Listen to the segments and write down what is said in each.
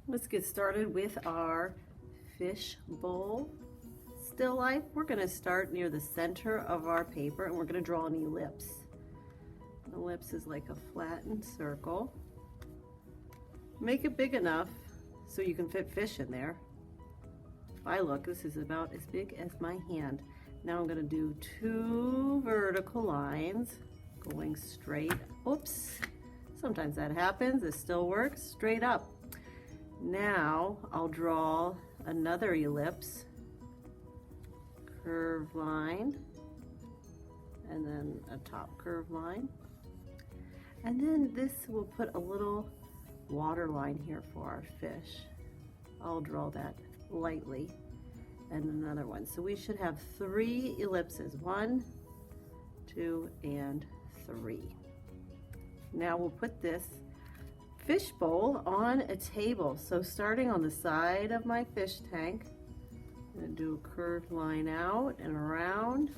Let's get started with our fish bowl still life. We're going to start near the center of our paper and we're going to draw an ellipse. An ellipse is like a flattened circle. Make it big enough so you can fit fish in there. If I look, this is about as big as my hand. Now I'm going to do 2 vertical lines going straight. Oops, sometimes that happens. It still works. Straight up. Now I'll draw another ellipse, curved line, and then a top curved line. And then this will put a little water line here for our fish. I'll draw that lightly, and another one. So we should have 3 ellipses, 1, 2, and 3. Now we'll put this fish bowl on a table. So starting on the side of my fish tank, I'm going to do a curved line out and around,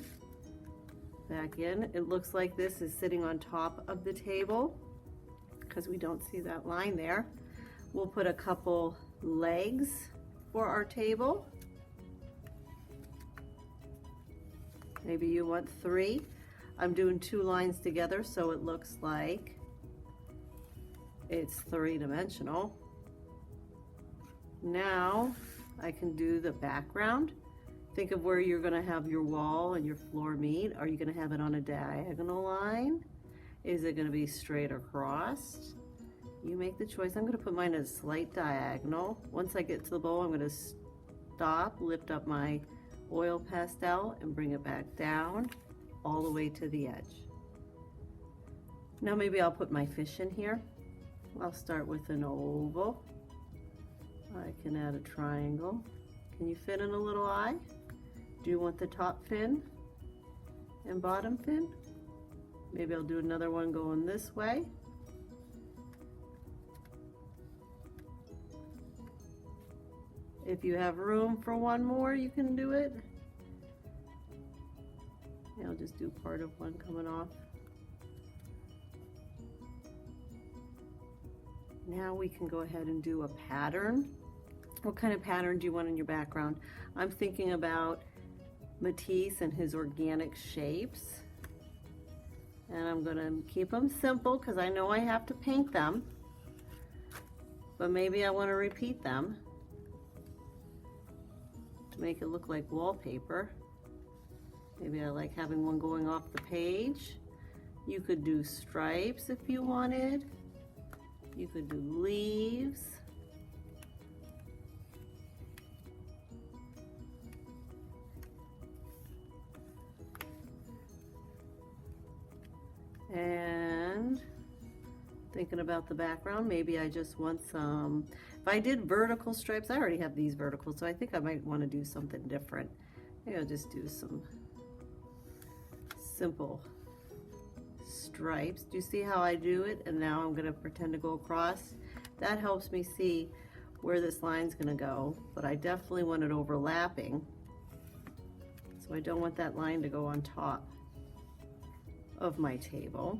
back in. It looks like this is sitting on top of the table because we don't see that line there. We'll put a couple legs for our table. Maybe you want 3. I'm doing 2 lines together so it looks like it's 3-dimensional. Now I can do the background. Think of where you're going to have your wall and your floor meet. Are you going to have it on a diagonal line? Is it going to be straight across? You make the choice. I'm going to put mine at a slight diagonal. Once I get to the bowl, I'm going to stop, lift up my oil pastel and bring it back down all the way to the edge. Now maybe I'll put my fish in here. I'll start with an oval. I can add a triangle. Can you fit in a little eye? Do you want the top fin and bottom fin? Maybe I'll do another one going this way. If you have room for one more, you can do it. I'll just do part of one coming off. Now we can go ahead and do a pattern. What kind of pattern do you want in your background? I'm thinking about Matisse and his organic shapes. And I'm going to keep them simple because I know I have to paint them. But maybe I want to repeat them to make it look like wallpaper. Maybe I like having one going off the page. You could do stripes if you wanted. You could do leaves. And thinking about the background, maybe I just want some, if I did vertical stripes, I already have these vertical, so I think I might want to do something different. Maybe I'll just do some simple stripes. Do you see how I do it? And now I'm going to pretend to go across. That helps me see where this line's going to go, but I definitely want it overlapping. So I don't want that line to go on top of my table.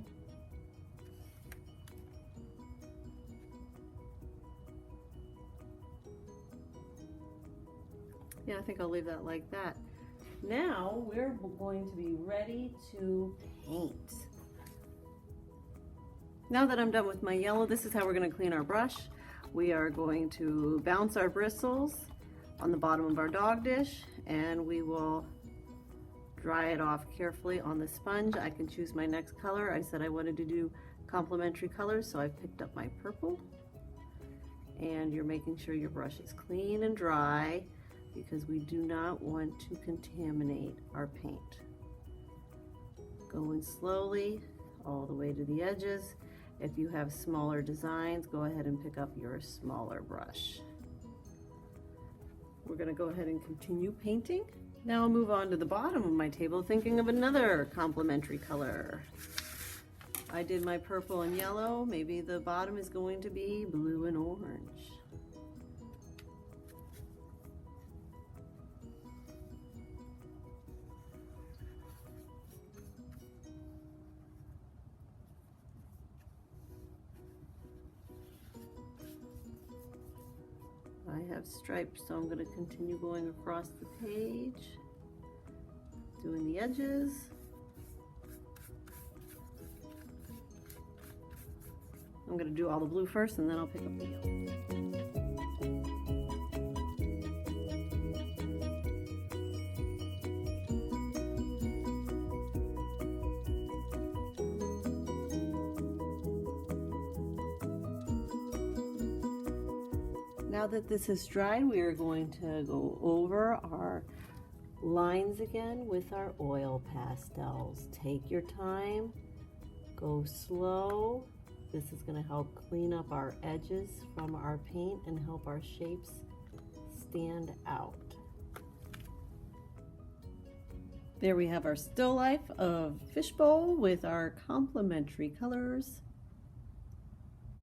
Yeah, I think I'll leave that like that. Now we're going to be ready to paint. Now that I'm done with my yellow, this is how we're going to clean our brush. We are going to bounce our bristles on the bottom of our dog dish, and we will dry it off carefully on the sponge. I can choose my next color. I said I wanted to do complementary colors, so I picked up my purple. And you're making sure your brush is clean and dry because we do not want to contaminate our paint. Going slowly all the way to the edges. If you have smaller designs, go ahead and pick up your smaller brush. We're going to go ahead and continue painting. Now I'll move on to the bottom of my table, thinking of another complementary color. I did my purple and yellow. Maybe the bottom is going to be blue and orange. I have stripes, so I'm going to continue going across the page, doing the edges. I'm going to do all the blue first and then I'll pick up the yellow. Now that this is dried, we are going to go over our lines again with our oil pastels. Take your time, go slow. This is going to help clean up our edges from our paint and help our shapes stand out. There we have our still life of fishbowl with our complementary colors.